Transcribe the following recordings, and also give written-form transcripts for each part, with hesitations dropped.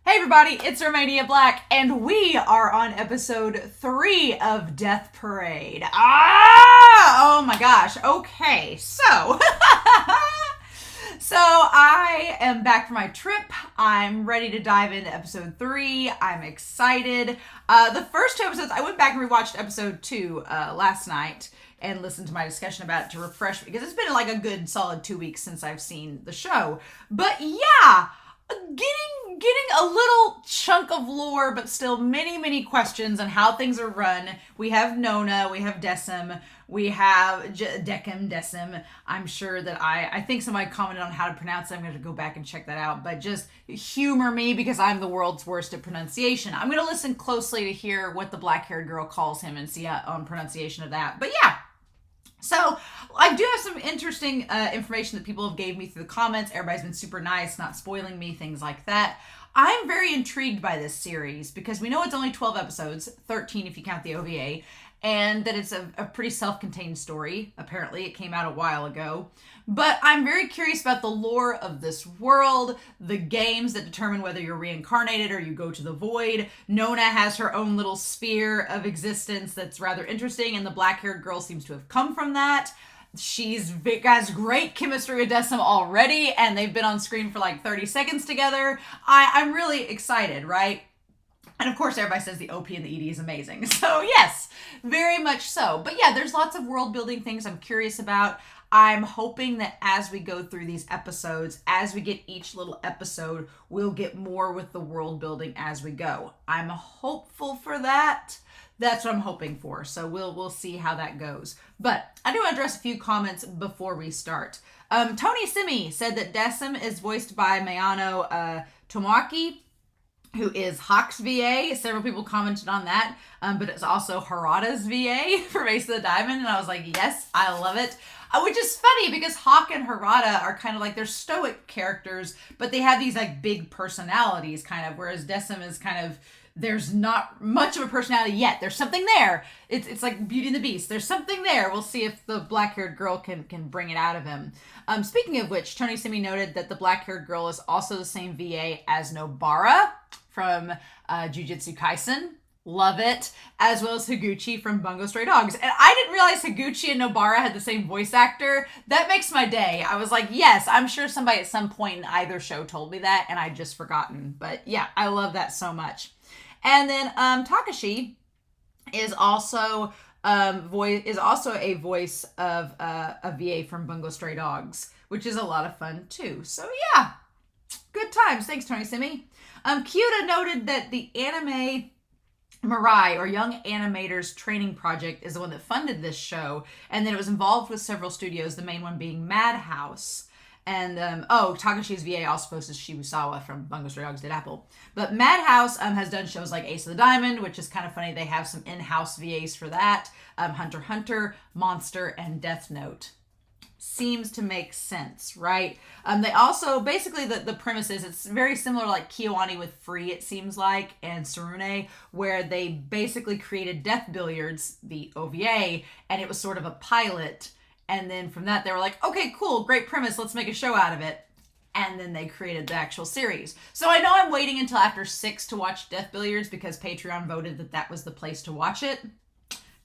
Hey everybody, it's Romania Black, and we are on episode 3 of Death Parade. Oh my gosh. Okay, so I am back from my trip. I'm ready to dive into episode 3. I'm excited. The first 2 episodes, I went back and rewatched episode 2 last night and listened to my discussion about it to refresh me, because it's been like a good solid 2 weeks since I've seen the show. But yeah, getting a little chunk of lore, but still many questions on how things are run. We have Nona, we have Decim, we have Decim. I'm sure that I think somebody commented on how to pronounce it. I'm going to go back and check that out, but just humor me because I'm the world's worst at pronunciation. I'm going to listen closely to hear what the black-haired girl calls him and see on pronunciation of that. But yeah. So I do have some interesting information that people have gave me through the comments. Everybody's been super nice, not spoiling me, things like that. I'm very intrigued by this series because we know it's only 12 episodes, 13 if you count the OVA, and that it's a pretty self-contained story. Apparently, it came out a while ago. But I'm very curious about the lore of this world, the games that determine whether you're reincarnated or you go to the void. Nona has her own little sphere of existence that's rather interesting, and the black-haired girl seems to have come from that. She's has great chemistry with Decim already, and they've been on screen for like 30 seconds together. I'm really excited, right? And of course, everybody says the OP and the ED is amazing. So yes, very much so. But yeah, there's lots of world building things I'm curious about. I'm hoping that as we go through these episodes, as we get each little episode, we'll get more with the world building as we go. I'm hopeful for that. That's what I'm hoping for. So we'll see how that goes. But I do want to address a few comments before we start. Tony Simi said that Decim is voiced by Mayano Tomoaki, who is Hawk's VA. Several people commented on that, but it's also Harada's VA for Ace of the Diamond, and I was like, yes, I love it. Which is funny because Hawk and Harada are kind of like, they're stoic characters, but they have these like big personalities kind of, whereas Decim is kind of, there's not much of a personality yet. There's something there. It's like Beauty and the Beast. There's something there. We'll see if the black-haired girl can bring it out of him. Speaking of which, Tony Simi noted that the black-haired girl is also the same VA as Nobara from Jujutsu Kaisen. Love it. As well as Higuchi from Bungo Stray Dogs. And I didn't realize Higuchi and Nobara had the same voice actor. That makes my day. I was like, yes, I'm sure somebody at some point in either show told me that, and I'd just forgotten. But yeah, I love that so much. And then Takashi is also a voice of a VA from Bungo Stray Dogs, which is a lot of fun too. So yeah, good times. Thanks, Tony Simi. Kyuta noted that the anime Mirai, or Young Animators Training Project, is the one that funded this show, and that it was involved with several studios, the main one being Madhouse. And, Takashi's VA also posts Shibusawa from Bungo Stray Dogs did Apple. But Madhouse has done shows like Ace of the Diamond, which is kind of funny. They have some in-house VAs for that. Hunter x Hunter, Monster, and Death Note. Seems to make sense, right? They also, basically the premise is, it's very similar like Kiyoani with Free, it seems like, and Sarune, where they basically created Death Billiards, the OVA, and it was sort of a pilot. And then from that, they were like, okay, cool, great premise, let's make a show out of it. And then they created the actual series. So I know I'm waiting until after 6 to watch Death Billiards because Patreon voted that that was the place to watch it.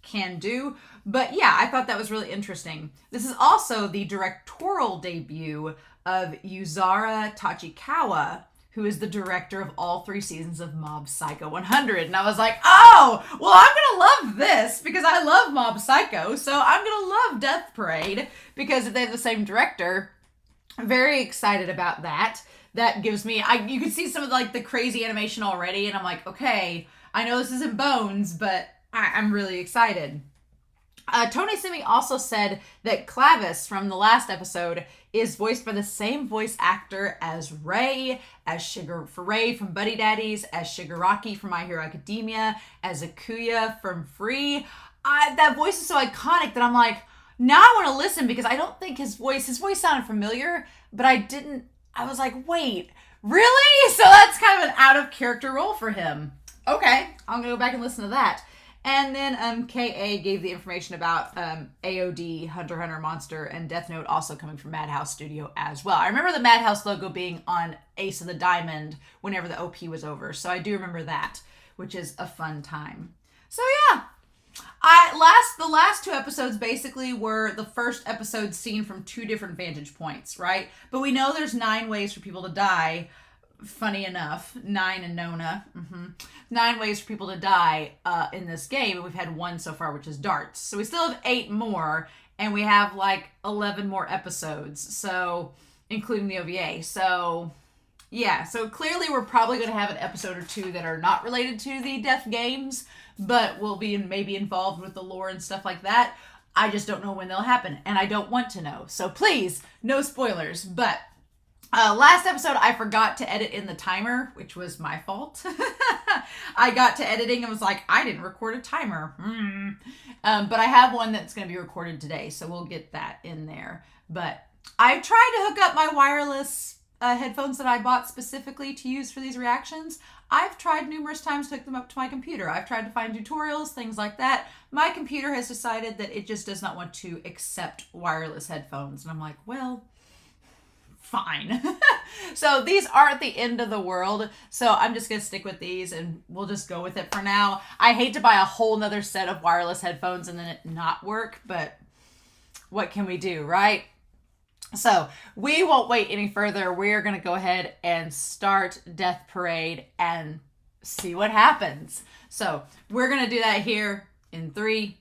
Can do. But yeah, I thought that was really interesting. This is also the directorial debut of Yuzara Tachikawa, who is the director of all 3 seasons of Mob Psycho 100. And I was like, oh, well, I'm going to love this because I love Mob Psycho. So I'm going to love Death Parade because they have the same director. I'm very excited about that. That gives me, you can see some of like the crazy animation already. And I'm like, okay, I know this isn't Bones, but I'm really excited. Tony Simi also said that Clavis from the last episode is voiced by the same voice actor as Ray, for Ray from Buddy Daddies, as Shigaraki from My Hero Academia, as Akuya from Free. That voice is so iconic that I'm like, now I want to listen because I don't think his voice sounded familiar, but I was like, wait, really? So that's kind of an out of character role for him. Okay, I'm going to go back and listen to that. And then KA gave the information about AOD, Hunter x Hunter Monster, and Death Note also coming from Madhouse Studio as well. I remember the Madhouse logo being on Ace of the Diamond whenever the OP was over. So I do remember that, which is a fun time. So yeah. The last two episodes basically were the first episode seen from two different vantage points, right? But we know there's 9 ways for people to die. Funny enough, 9 and Nona. 9 ways for people to die in this game, and we've had 1 so far, which is darts. So we still have 8 more, and we have like 11 more episodes, so including the OVA. So yeah, so clearly we're probably going to have an episode or 2 that are not related to the Death games, but will be maybe involved with the lore and stuff like that. I just don't know when they'll happen, and I don't want to know. So please, no spoilers. But last episode, I forgot to edit in the timer, which was my fault. I got to editing and was like, I didn't record a timer. But I have one that's going to be recorded today, so we'll get that in there. But I've tried to hook up my wireless headphones that I bought specifically to use for these reactions. I've tried numerous times to hook them up to my computer. I've tried to find tutorials, things like that. My computer has decided that it just does not want to accept wireless headphones. And I'm like, well, fine. So these aren't the end of the world. So I'm just going to stick with these and we'll just go with it for now. I hate to buy a whole nother set of wireless headphones and then it not work, but what can we do, right? So we won't wait any further. We're going to go ahead and start Death Parade and see what happens. So we're going to do that here in 3,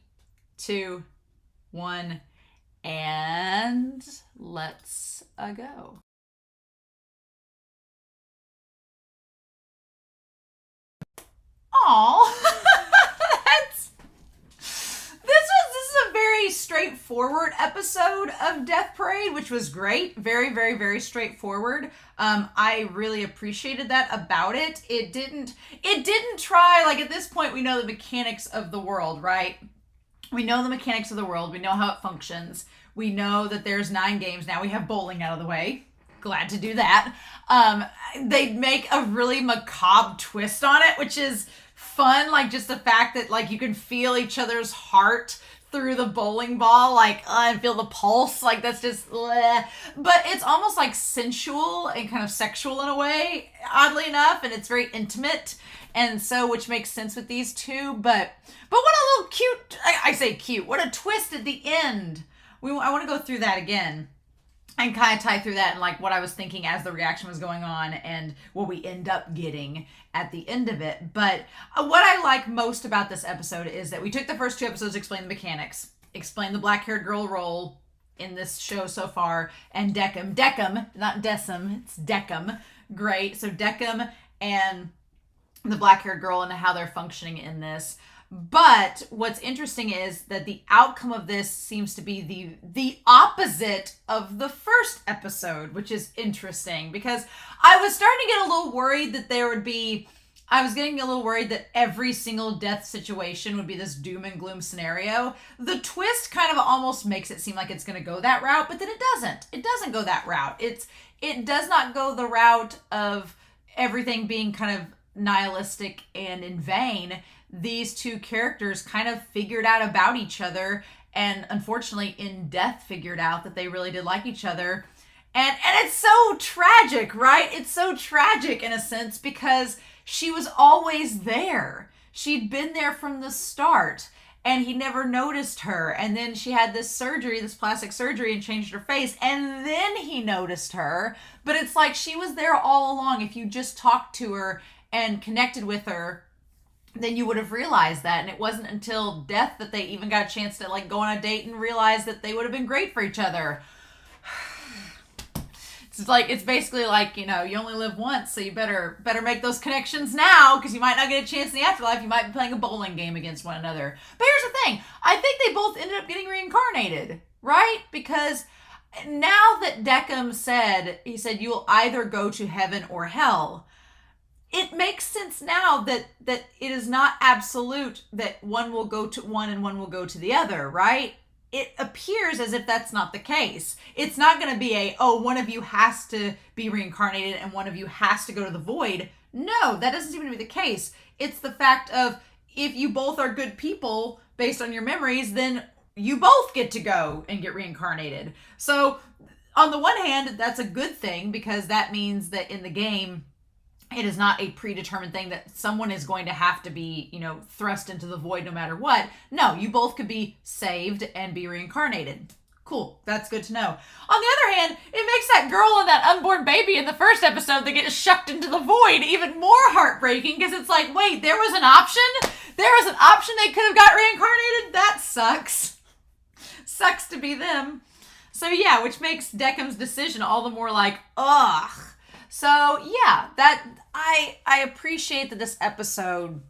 2, 1, and let's go. Aw, this is a very straightforward episode of Death Parade, which was great. Very, very, very straightforward. I really appreciated that about it. It didn't try, like at this point we know the mechanics of the world, right? We know the mechanics of the world. We know how it functions. We know that there's 9 games. Now we have bowling out of the way. Glad to do that. They make a really macabre twist on it, which is fun. Like just the fact that like you can feel each other's heart through the bowling ball, like and feel the pulse. Like that's just bleh. But it's almost like sensual and kind of sexual in a way, oddly enough, and it's very intimate. And so, which makes sense with these two, but what a little cute, I say cute, what a twist at the end. I want to go through that again and kind of tie through that and like what I was thinking as the reaction was going on and what we end up getting at the end of it. But what I like most about this episode is that we took the first 2 episodes to explain the mechanics, explain the black-haired girl role in this show so far, and Decim, not Decim, it's Decim, great. So Decim and the black-haired girl and how they're functioning in this. But what's interesting is that the outcome of this seems to be the opposite of the first episode, which is interesting because I was starting to get a little worried that I was getting a little worried that every single death situation would be this doom and gloom scenario. The twist kind of almost makes it seem like it's going to go that route, but then it doesn't. It doesn't go that route. It does not go the route of everything being kind of nihilistic and in vain. These 2 characters kind of figured out about each other, and unfortunately in death figured out that they really did like each other. And it's so tragic, right? It's so tragic in a sense because she was always there. She'd been there from the start and he never noticed her. And then she had this surgery, this plastic surgery, and changed her face. And then he noticed her. But it's like she was there all along. If you just talked to her and connected with her, then you would have realized that. And it wasn't until death that they even got a chance to like go on a date and realize that they would have been great for each other. It's basically like, you know, you only live once, so you better make those connections now because you might not get a chance in the afterlife. You might be playing a bowling game against one another. But here's the thing. I think they both ended up getting reincarnated, right? Because now that Decim said, he said, you'll either go to heaven or hell. It makes sense now that it is not absolute that one will go to one and one will go to the other, right? It appears as if that's not the case. It's not going to be one of you has to be reincarnated and one of you has to go to the void. No, that doesn't seem to be the case. It's the fact of if you both are good people based on your memories, then you both get to go and get reincarnated. So on the one hand, that's a good thing, because that means that in the game, it is not a predetermined thing that someone is going to have to be, thrust into the void no matter what. No, you both could be saved and be reincarnated. Cool. That's good to know. On the other hand, it makes that girl and that unborn baby in the first episode that gets shucked into the void even more heartbreaking, because it's like, wait, there was an option? There was an option they could have got reincarnated? That sucks. Sucks to be them. So yeah, which makes Decim's decision all the more like, ugh. So yeah, that I appreciate that this episode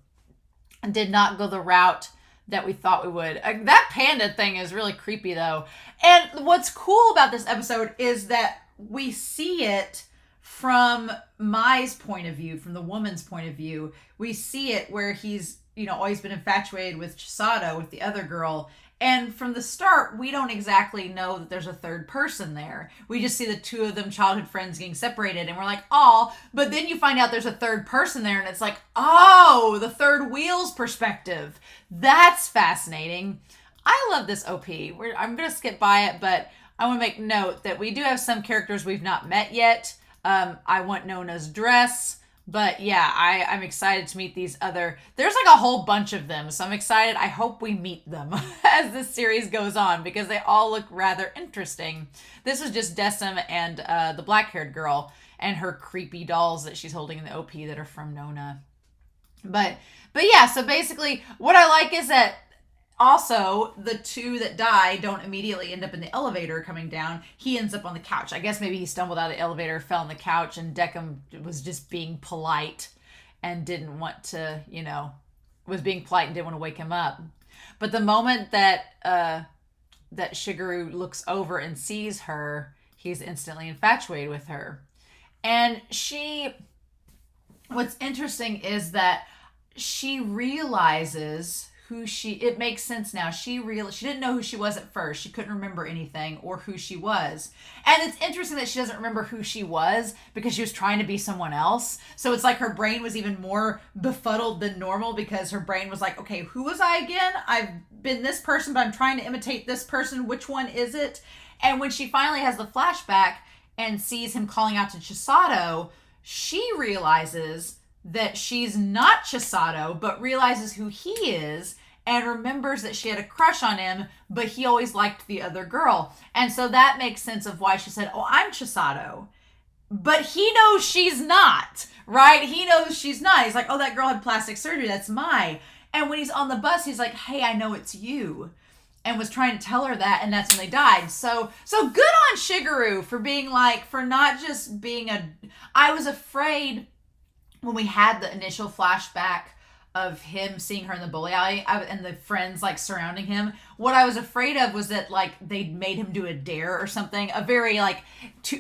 did not go the route that we thought we would. That panda thing is really creepy though. And what's cool about this episode is that we see it from Mai's point of view, from the woman's point of view. We see it where he's, always been infatuated with Chisato, with the other girl. And from the start, we don't exactly know that there's a third person there. We just see the two of them, childhood friends, getting separated, and we're like, oh, but then you find out there's a third person there, and it's like, oh, the third wheel's perspective. That's fascinating. I love this OP. I'm going to skip by it, but I want to make note that we do have some characters we've not met yet. I want Nona's dress. But yeah, I'm excited to meet these other... There's like a whole bunch of them, so I'm excited. I hope we meet them as this series goes on, because they all look rather interesting. This is just Decim and the black-haired girl and her creepy dolls that she's holding in the OP that are from Nona. But yeah, so basically what I like is that also, the two that die don't immediately end up in the elevator coming down. He ends up on the couch. I guess maybe he stumbled out of the elevator, fell on the couch, and Decim was just being polite and didn't want to, was being polite and didn't want to wake him up. But the moment that that Shigeru looks over and sees her, he's instantly infatuated with her. And what's interesting is that she realizes it makes sense now. She didn't know who she was at first. She couldn't remember anything or who she was. And it's interesting that she doesn't remember who she was because she was trying to be someone else. So it's like her brain was even more befuddled than normal, because her brain was like, okay, who was I again? I've been this person, but I'm trying to imitate this person. Which one is it? And when she finally has the flashback and sees him calling out to Chisato, she realizes that she's not Chisato, but realizes who he is and remembers that she had a crush on him, but he always liked the other girl. And so that makes sense of why she said, oh, I'm Chisato. But he knows she's not, right? He knows she's not. He's like, oh, that girl had plastic surgery. That's Mai. And when he's on the bus, he's like, hey, I know it's you. And was trying to tell her that, and that's when they died. So good on Shigeru for being like, for not just being I was afraid when we had the initial flashback of him seeing her in the bowling alley and the friends like surrounding him, what I was afraid of was that like they'd made him do a dare or something, a very like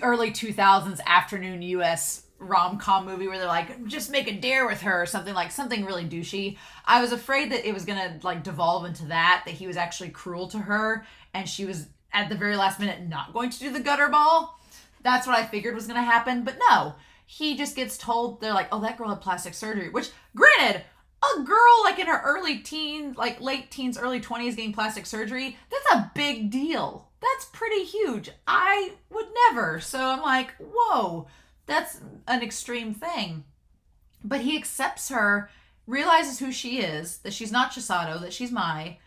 early 2000s afternoon US rom-com movie where they're like, just make a dare with her or something, like something really douchey. I was afraid that it was gonna like devolve into that he was actually cruel to her and she was at the very last minute not going to do the gutter ball. That's what I figured was gonna happen, but no. He just gets told, they're like, oh, that girl had plastic surgery, which, granted, a girl like in her early teens, like late teens, early 20s getting plastic surgery, that's a big deal. That's pretty huge. I would never. So I'm like, whoa, that's an extreme thing. But he accepts her, realizes who she is, that she's not Chisato, that she's Mai,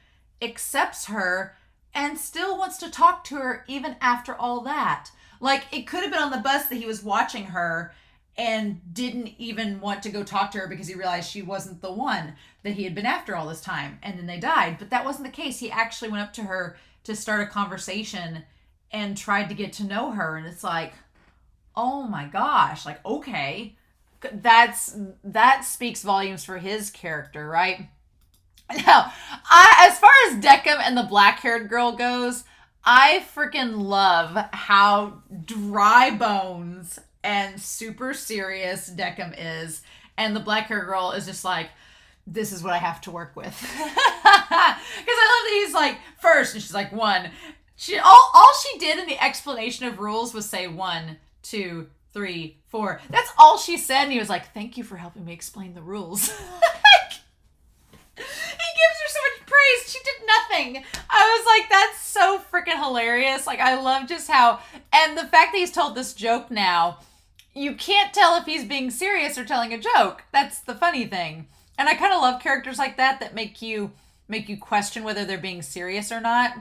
accepts her, and still wants to talk to her even after all that. Like, it could have been on the bus that he was watching her and didn't even want to go talk to her because he realized she wasn't the one that he had been after all this time. And then they died. But that wasn't the case. He actually went up to her to start a conversation and tried to get to know her. And it's like, oh my gosh, like, okay, that speaks volumes for his character, right? Now, as far as Decim and the black-haired girl goes, I freaking love how dry bones and super serious Decim is, and the black-haired girl is just like, this is what I have to work with. Because I love that he's like, first, and she's like, one. All she did in the explanation of rules was say 1, 2, 3, 4. That's all she said, and he was like, thank you for helping me explain the rules. She did nothing. I was like, that's so freaking hilarious. Like, I love just how, and the fact that he's told this joke now, you can't tell if he's being serious or telling a joke. That's the funny thing. And I kind of love characters like that make you question whether they're being serious or not.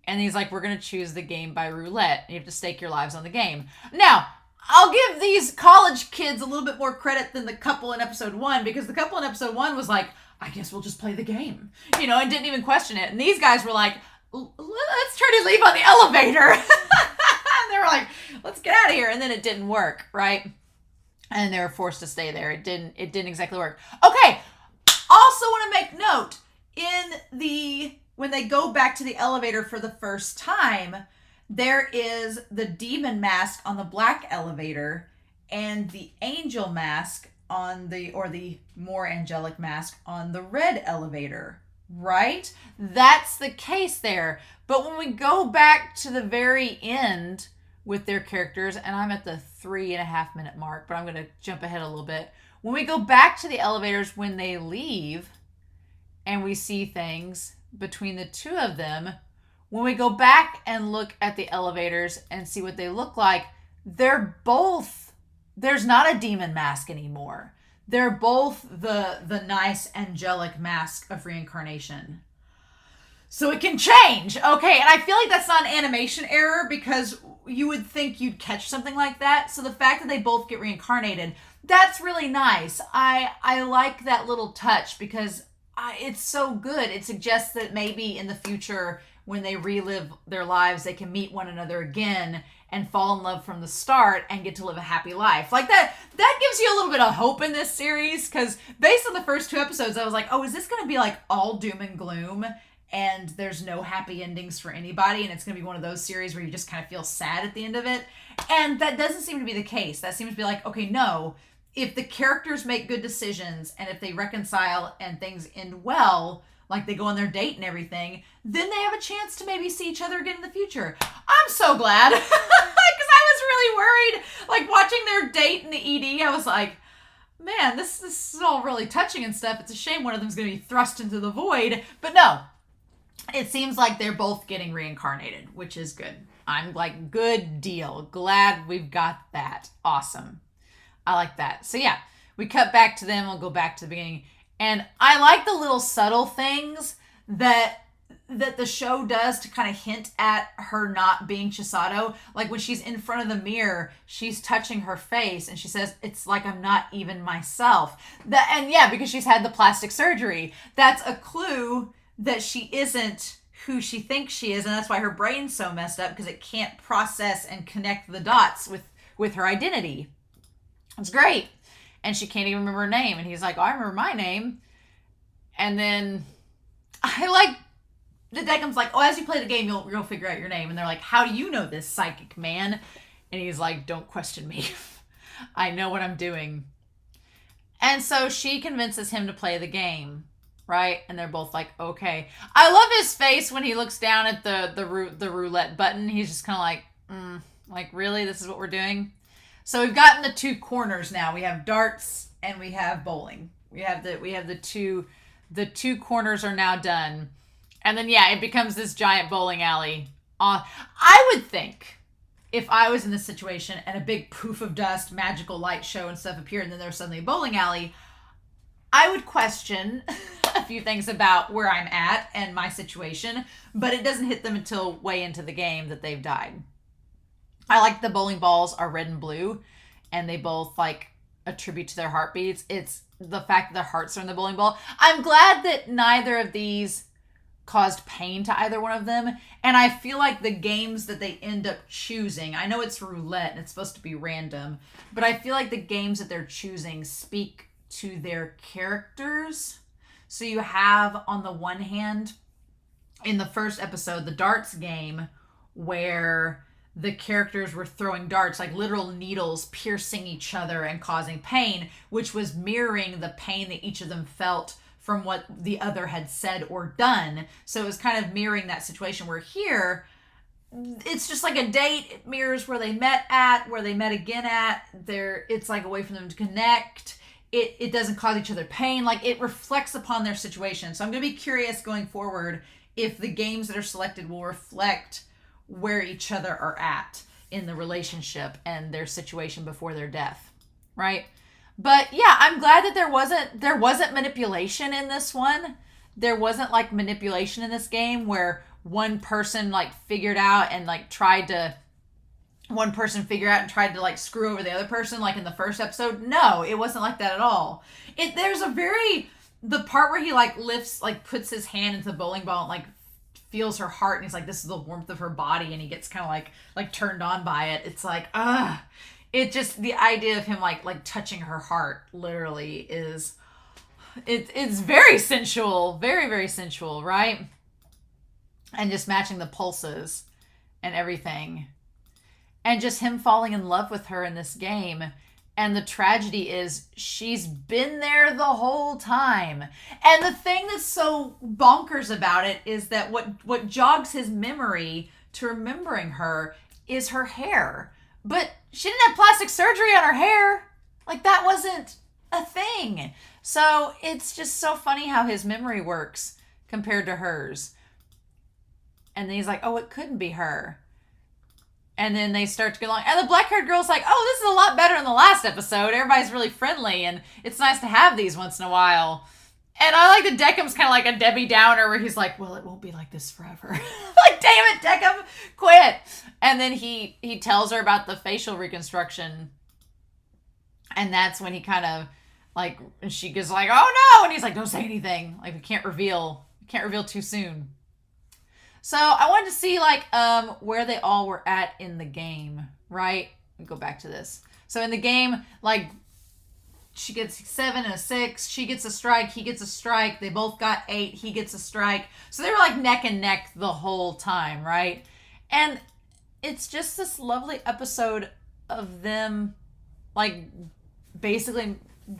And he's like, we're going to choose the game by roulette. You have to stake your lives on the game. Now, I'll give these college kids a little bit more credit than the couple in episode 1, because the couple in episode 1 was like, I guess we'll just play the game, you know, and didn't even question it. And these guys were like, let's try to leave on the elevator. And they were like, let's get out of here. And then it didn't work, right? And they were forced to stay there. It didn't exactly work. Okay. Also want to make note, when they go back to the elevator for the first time, there is the demon mask on the black elevator and the angel mask or the more angelic mask on the red elevator, right? That's the case there. But when we go back to the very end with their characters, and I'm at the 3.5 minute mark, but I'm going to jump ahead a little bit. When we go back to the elevators when they leave and we see things between the two of them, when we go back and look at the elevators and see what they look like, there's not a demon mask anymore. They're both the nice angelic mask of reincarnation. So it can change. Okay, and I feel like that's not an animation error, because you would think you'd catch something like that. So the fact that they both get reincarnated, that's really nice. I like that little touch, because it's so good. It suggests that maybe in the future, when they relive their lives, they can meet one another again and fall in love from the start and get to live a happy life. Like that gives you a little bit of hope in this series, because based on the first 2 episodes, I was like, oh, is this going to be like all doom and gloom and there's no happy endings for anybody, and it's going to be one of those series where you just kind of feel sad at the end of it? And that doesn't seem to be the case. That seems to be like, okay, no, if the characters make good decisions and if they reconcile and things end well, like they go on their date and everything, then they have a chance to maybe see each other again in the future. I'm so glad, because I was really worried, like watching their date in the ED. I was like, man, this is all really touching and stuff. It's a shame one of them's going to be thrust into the void. But no, it seems like they're both getting reincarnated, which is good. I'm like, good deal. Glad we've got that. Awesome. I like that. So yeah, we cut back to them. We'll go back to the beginning. And I like the little subtle things that the show does to kind of hint at her not being Chisato. Like when she's in front of the mirror, she's touching her face and she says, it's like I'm not even myself. And yeah, because she's had the plastic surgery. That's a clue that she isn't who she thinks she is. And that's why her brain's so messed up, because it can't process and connect the dots with her identity. It's great. And she can't even remember her name. And he's like, oh, I remember my name. And then I like, the Decim's like, oh, as you play the game, you'll figure out your name. And they're like, how do you know this, psychic man? And he's like, don't question me. I know what I'm doing. And so she convinces him to play the game, right? And they're both like, okay. I love his face when he looks down at the roulette button. He's just kind of like, really? This is what we're doing? So we've gotten the 2 corners now. We have darts and we have bowling. We have the two corners are now done. And then yeah, it becomes this giant bowling alley. I would think if I was in this situation and a big poof of dust, magical light show and stuff appeared, and then there's suddenly a bowling alley, I would question a few things about where I'm at and my situation, but it doesn't hit them until way into the game that they've died. I like the bowling balls are red and blue, and they both like attribute to their heartbeats. It's the fact that their hearts are in the bowling ball. I'm glad that neither of these caused pain to either one of them. And I feel like the games that they end up choosing, I know it's roulette and it's supposed to be random, but I feel like the games that they're choosing speak to their characters. So you have, on the one hand, in the first episode, the darts game, where the characters were throwing darts, like literal needles piercing each other and causing pain, which was mirroring the pain that each of them felt from what the other had said or done. So it was kind of mirroring that situation, where here, it's just like a date. It mirrors where they met at, where they met again at. It's like a way for them to connect. it doesn't cause each other pain. Like, it reflects upon their situation. So I'm going to be curious going forward if the games that are selected will reflect where each other are at in the relationship and their situation before their death, right? But yeah, I'm glad that there wasn't manipulation in this one. There wasn't like manipulation in this game where one person like figured out and like tried to like screw over the other person like in the first episode. No, it wasn't like that at all. The part where he like lifts, like puts his hand into the bowling ball and like feels her heart, and he's like, this is the warmth of her body, and he gets kind of like turned on by it. It's like, it just, the idea of him like touching her heart literally is, it's very sensual, very, very sensual, right? And just matching the pulses and everything. And just him falling in love with her in this game. And the tragedy is she's been there the whole time. And the thing that's so bonkers about it is that what jogs his memory to remembering her is her hair. But she didn't have plastic surgery on her hair. Like, that wasn't a thing. So it's just so funny how his memory works compared to hers. And then he's like, oh, it couldn't be her. And then they start to go along. And the black-haired girl's like, oh, this is a lot better than the last episode. Everybody's really friendly, and it's nice to have these once in a while. And I like that Decim's kind of like a Debbie Downer, where he's like, well, it won't be like this forever. Like, damn it, Decim, quit. And then he tells her about the facial reconstruction. And that's when he kind of, like, and she goes like, oh, no. And he's like, don't say anything. Like, we can't reveal too soon. So I wanted to see like where they all were at in the game, right? Let me go back to this. So in the game, like, she gets 7 and a 6. She gets a strike. He gets a strike. They both got 8. He gets a strike. So they were like neck and neck the whole time, right? And it's just this lovely episode of them like basically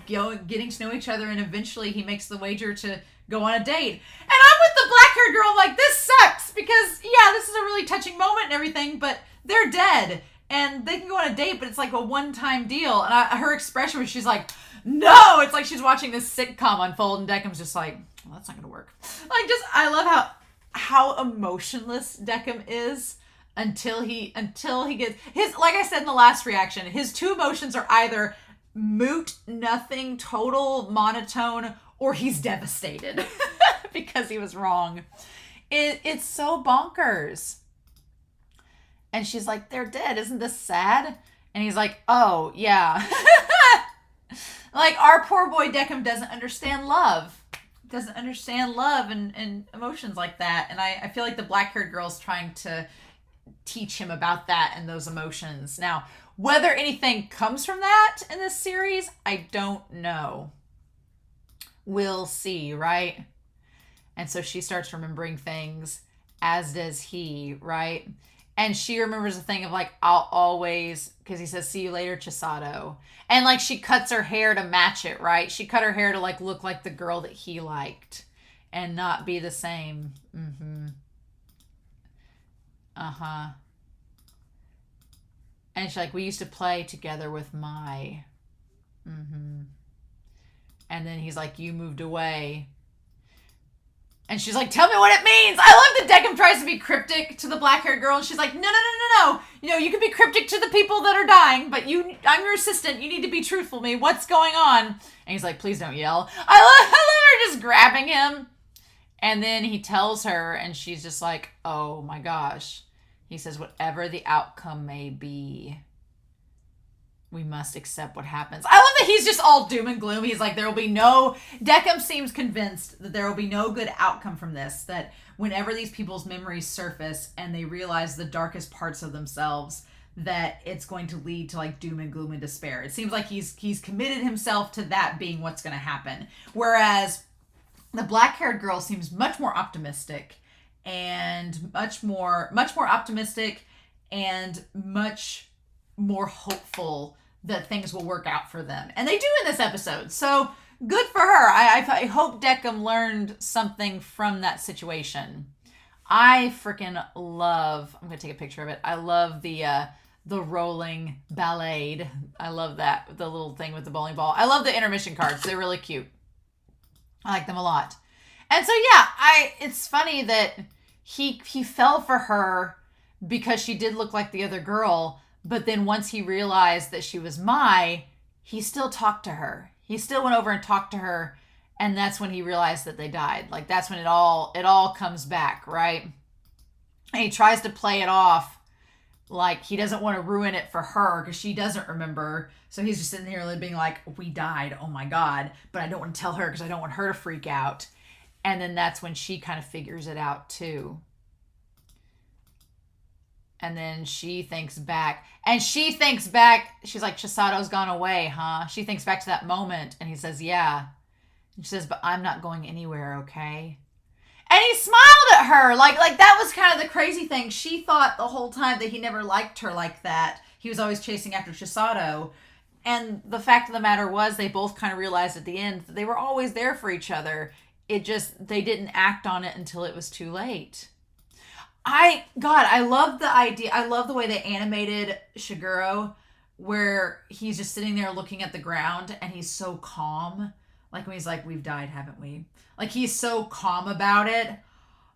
getting to know each other, and eventually he makes the wager to go on a date. And I'm with the black-haired girl like, this sucks, because yeah, this is a really touching moment and everything, but they're dead and they can go on a date, but it's like a one-time deal. And her expression when she's like, no, it's like she's watching this sitcom unfold, and Decim's just like, well, that's not gonna work. Like, just, I love how emotionless Decim is until he gets his, like I said in the last reaction, his two emotions are either moot, nothing, total monotone, or he's devastated because he was wrong. It's so bonkers. And she's like, they're dead. Isn't this sad? And he's like, oh, yeah. Like, our poor boy Decim doesn't understand love. Doesn't understand love and emotions like that. And I feel like the black-haired girl's trying to teach him about that and those emotions. Now, whether anything comes from that in this series, I don't know. We'll see, right? And so she starts remembering things, as does he, right? And she remembers the thing of like, I'll always, because he says, see you later, Chisato. And like, she cuts her hair to match it, right? She cut her hair to like look like the girl that he liked and not be the same. Mm-hmm. Uh-huh. And she's like, we used to play together with Mai. Mm-hmm. And then he's like, you moved away. And she's like, tell me what it means. I love that Decim tries to be cryptic to the black-haired girl. And she's like, no. You know, you can be cryptic to the people that are dying, but I'm your assistant. You need to be truthful to me. What's going on? And he's like, please don't yell. I love her just grabbing him. And then he tells her, and she's just like, oh my gosh. He says, whatever the outcome may be, we must accept what happens. I love that he's just all doom and gloom. He's like, Decim seems convinced that there will be no good outcome from this, that whenever these people's memories surface and they realize the darkest parts of themselves, that it's going to lead to like doom and gloom and despair. It seems like he's committed himself to that being what's going to happen. Whereas the black-haired girl seems much more optimistic and much more optimistic and much more hopeful that things will work out for them. And they do in this episode. So good for her. I hope Decim learned something from that situation. I freaking love, I'm going to take a picture of it. I love the the rolling BALLADE. I love that, the little thing with the bowling ball. I love the intermission cards. They're really cute. I like them a lot. And so yeah, it's funny that he fell for her because she did look like the other girl, but then once he realized that she was Mai, he still talked to her. He still went over and talked to her, and that's when he realized that they died. Like, that's when it all comes back, right? And he tries to play it off like he doesn't want to ruin it for her because she doesn't remember. So he's just sitting here being like, we died, oh my God, but I don't want to tell her because I don't want her to freak out. And then that's when she kind of figures it out too. And then she thinks back. And she thinks back. She's like, Chisato's gone away, huh? She thinks back to that moment. And he says, yeah. And she says, but I'm not going anywhere, okay? And he smiled at her. Like that was kind of the crazy thing. She thought the whole time that he never liked her like that. He was always chasing after Chisato. And the fact of the matter was, they both kind of realized at the end that they were always there for each other. It just, they didn't act on it until it was too late. I love the idea. I love the way they animated Shiguro, where he's just sitting there looking at the ground and he's so calm. Like when he's like, we've died, haven't we? Like, he's so calm about it.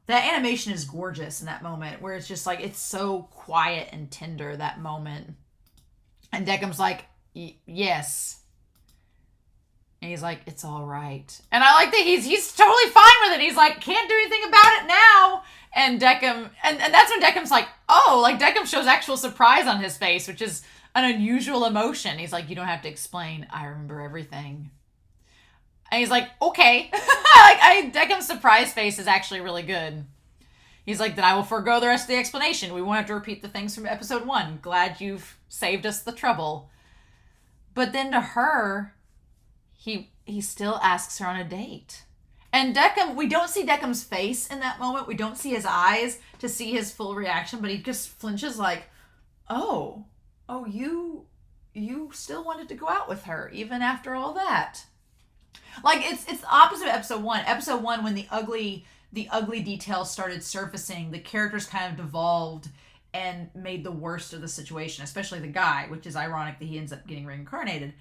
That animation is gorgeous in that moment, where it's just like, it's so quiet and tender, that moment. And Decim's like, yes. And he's like, it's all right. And I like that he's totally fine with it. He's like, can't do anything about it now. And Decim, and that's when Decim's like, oh, like Decim shows actual surprise on his face, which is an unusual emotion. He's like, you don't have to explain. I remember everything. And he's like, okay. Decim's surprise face is actually really good. He's like, then I will forego the rest of the explanation. We won't have to repeat the things from episode 1. Glad you've saved us the trouble. But then to her, he still asks her on a date. And Decim, we don't see Decim's face in that moment. We don't see his eyes to see his full reaction, but he just flinches like, oh, you still wanted to go out with her even after all that. Like, it's the opposite of episode 1. Episode 1, when the ugly details started surfacing, the characters kind of devolved and made the worst of the situation, especially the guy, which is ironic that he ends up getting reincarnated.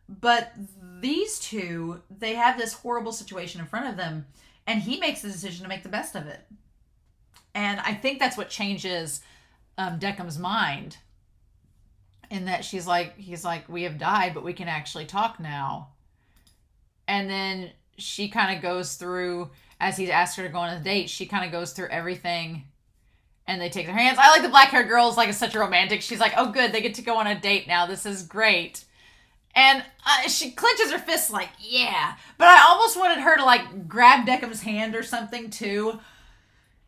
But these two, they have this horrible situation in front of them, and he makes the decision to make the best of it. And I think that's what changes Decim's mind, in that he's like, we have died, but we can actually talk now. And then she kind of goes through, as he's asked her to go on a date, she kind of goes through everything, and they take their hands. I like the black-haired girl is like such a romantic. She's like, oh, good, they get to go on a date now. This is great. And she clenches her fists like, yeah. But I almost wanted her to like grab Decim's hand or something too.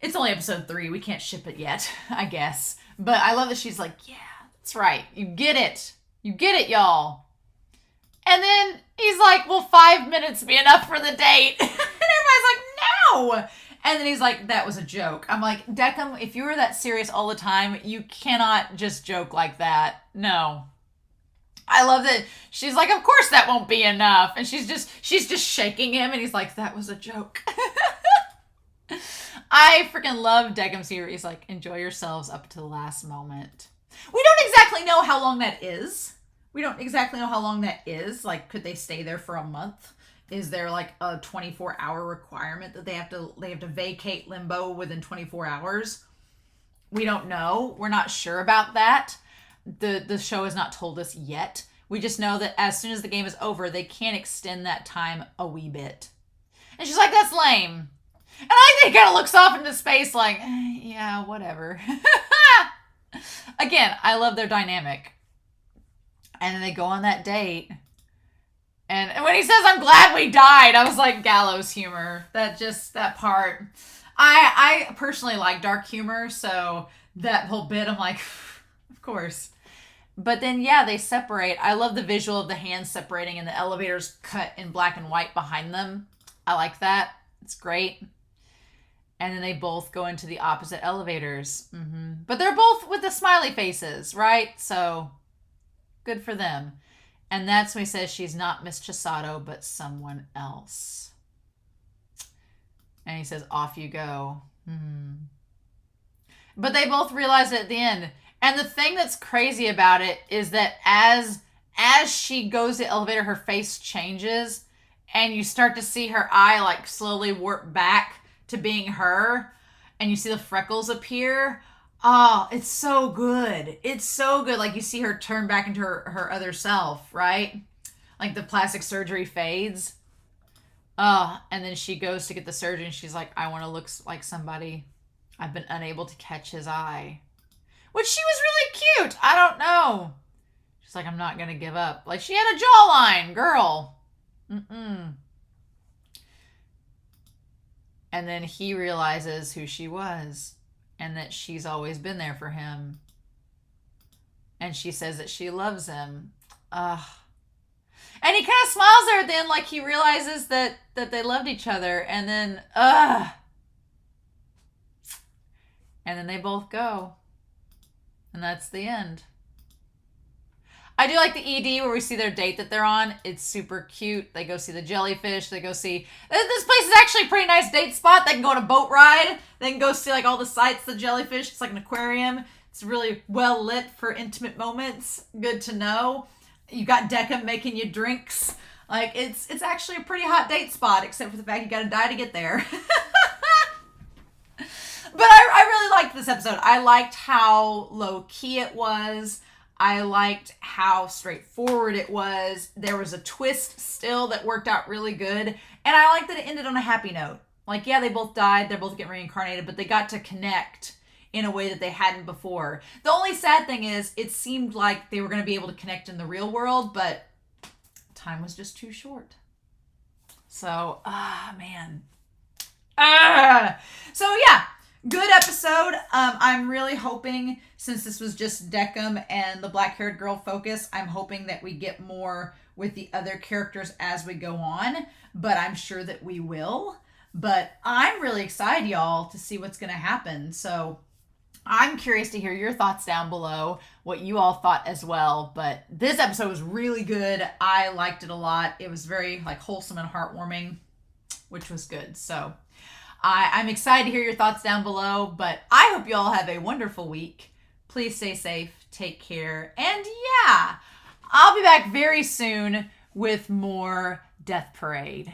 It's only episode 3. We can't ship it yet, I guess. But I love that she's like, yeah, that's right. You get it. You get it, y'all. And then he's like, will 5 minutes be enough for the date? And everybody's like, no. And then he's like, that was a joke. I'm like, Decim, if you were that serious all the time, you cannot just joke like that. No. I love that she's like, of course that won't be enough. And she's just shaking him, and he's like, that was a joke. I freaking love Decim's here. He's like, enjoy yourselves up to the last moment. We don't exactly know how long that is. Like, could they stay there for a month? Is there like a 24-hour requirement that they have to vacate limbo within 24 hours? We don't know. We're not sure about that. The show has not told us yet. We just know that as soon as the game is over, they can extend that time a wee bit. And she's like, that's lame. And I think he kind of looks off into space like, yeah, whatever. Again, I love their dynamic. And then they go on that date. And when he says, I'm glad we died, I was like, gallows humor. That part. I personally like dark humor, so that whole bit, I'm like, of course. But then, yeah, they separate. I love the visual of the hands separating and the elevators cut in black and white behind them. I like that. It's great. And then they both go into the opposite elevators. Mm-hmm. But they're both with the smiley faces, right? So, good for them. And that's when he says she's not Miss Chisato, but someone else. And he says, off you go. Mm-hmm. But they both realize it at the end. And the thing that's crazy about it is that as she goes to the elevator, her face changes, and you start to see her eye like slowly warp back to being her, and you see the freckles appear. Oh, it's so good. It's so good. Like you see her turn back into her other self, right? Like the plastic surgery fades. And then she goes to get the surgery and she's like, I want to look like somebody. I've been unable to catch his eye. Which she was really cute. I don't know. She's like, I'm not going to give up. Like she had a jawline, girl. Mm-mm. And then he realizes who she was and that she's always been there for him. And she says that she loves him. Ugh. And he kind of smiles there then, like he realizes that they loved each other. And then, and then they both go. And that's the end. I do like the ED where we see their date that they're on. It's super cute. They go see the jellyfish. They go see... This place is actually a pretty nice date spot. They can go on a boat ride. They can go see like all the sights, the jellyfish. It's like an aquarium. It's really well lit for intimate moments. Good to know. You got Decim making you drinks. Like, it's actually a pretty hot date spot, except for the fact you gotta die to get there. But I really liked this episode. I liked how low-key it was. I liked how straightforward it was. There was a twist still that worked out really good. And I liked that it ended on a happy note. Like, yeah, they both died. They're both getting reincarnated, but they got to connect in a way that they hadn't before. The only sad thing is it seemed like they were going to be able to connect in the real world, but time was just too short. So, man. So, yeah. Good episode. I'm really hoping, since this was just Decim and the black-haired girl focus, I'm hoping that we get more with the other characters as we go on, but I'm sure that we will. But I'm really excited, y'all, to see what's going to happen. So I'm curious to hear your thoughts down below, what you all thought as well. But this episode was really good. I liked it a lot. It was very like wholesome and heartwarming, which was good. So I'm excited to hear your thoughts down below, but I hope you all have a wonderful week. Please stay safe, take care, and yeah, I'll be back very soon with more Death Parade.